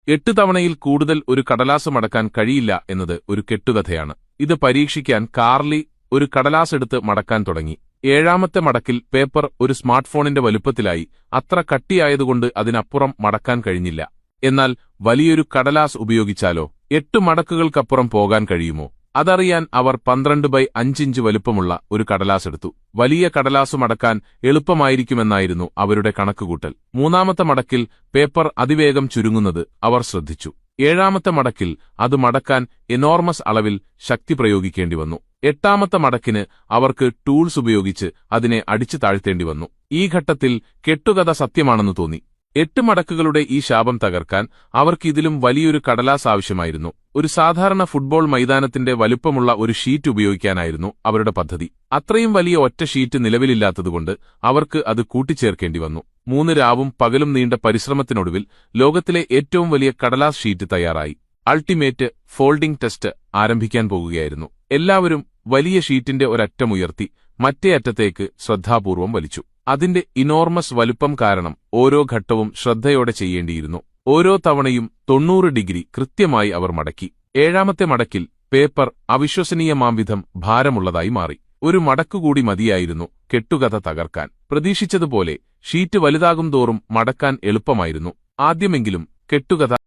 8 തവണയിൽ കൂടുതൽ ഒരു കടലാസ് മടക്കാൻ കഴിയില്ല എന്നത് ഒരു കെട്ടുകഥയാണ്. ഇത് പരീക്ഷിക്കാൻ കാർലി ഒരു കടലാസ് എടുത്ത് മടക്കാൻ തുടങ്ങി. 7ാമത്തെ മടക്കിൽ പേപ്പർ ഒരു സ്മാർട്ട്ഫോണിന്റെ വലുപ്പത്തിലായി. അത്ര കട്ടിയായതുകൊണ്ട് അതിനപ്പുറം മടക്കാൻ കഴിഞ്ഞില്ല. എന്നാൽ വലിയൊരു കടലാസ് ഉപയോഗിച്ചാലോ? 8 മടക്കുകൾക്കപ്പുറം പോകാൻ കഴിയുമോ? അതറിയാൻ അവർ 12x5 ഇഞ്ച് വലുപ്പമുള്ള ഒരു കടലാസെടുത്തു. വലിയ കടലാസു മടക്കാൻ എളുപ്പമായിരിക്കുമെന്നായിരുന്നു അവരുടെ കണക്കുകൂട്ടൽ. 3ാമത്തെ മടക്കിൽ പേപ്പർ അതിവേഗം ചുരുങ്ങുന്നത് അവർ ശ്രദ്ധിച്ചു. 7ാമത്തെ മടക്കിൽ അത് മടക്കാൻ എനോർമസ് അളവിൽ ശക്തി പ്രയോഗിക്കേണ്ടി വന്നു. 8ാമത്തെ മടക്കിന് അവർക്ക് ടൂൾസ് ഉപയോഗിച്ച് അതിനെ അടിച്ചു താഴ്ത്തേണ്ടി വന്നു. ഈ ഘട്ടത്തിൽ കെട്ടുകഥ സത്യമാണെന്ന് തോന്നി. 8 മടക്കുകളുടെ ഈ ശാപം തകർക്കാൻ അവർക്ക് ഇതിലും വലിയൊരു കടലാസ് ആവശ്യമായിരുന്നു. ഒരു സാധാരണ ഫുട്ബോൾ മൈതാനത്തിന്റെ വലുപ്പമുള്ള ഒരു ഷീറ്റ് ഉപയോഗിക്കാനായിരുന്നു അവരുടെ പദ്ധതി. അത്രയും വലിയ ഒറ്റ ഷീറ്റ് നിലവിലില്ലാത്തതുകൊണ്ട് അവർക്ക് അത് കൂട്ടിച്ചേർക്കേണ്ടി വന്നു. 3 രാവും പകലും നീണ്ട പരിശ്രമത്തിനൊടുവിൽ ലോകത്തിലെ ഏറ്റവും വലിയ കടലാസ് ഷീറ്റ് തയ്യാറായി. അൾട്ടിമേറ്റ് ഫോൾഡിംഗ് ടെസ്റ്റ് ആരംഭിക്കാൻ പോകുകയായിരുന്നു. എല്ലാവരും വലിയ ഷീറ്റിന്റെ ഒരറ്റമുയർത്തി മറ്റേ അറ്റത്തേക്ക് ശ്രദ്ധാപൂർവം വലിച്ചു. അതിന്റെ ഇനോർമസ് വലുപ്പം കാരണം ഓരോ ഘട്ടവും ശ്രദ്ധയോടെ ചെയ്യേണ്ടിയിരുന്നു. ഓരോ തവണയും 90 ഡിഗ്രി കൃത്യമായി അവർ മടക്കി. 7ാമത്തെ മടക്കിൽ പേപ്പർ അവിശ്വസനീയമാംവിധം ഭാരമുള്ളതായി മാറി. ഒരു മടക്കുകൂടി മതിയായിരുന്നു കെട്ടുകഥ തകർക്കാൻ. പ്രതീക്ഷിച്ചതുപോലെ ഷീറ്റ് വലുതാകും തോറും മടക്കാൻ എളുപ്പമായിരുന്നു. ആദ്യമെങ്കിലും കെട്ടുകഥ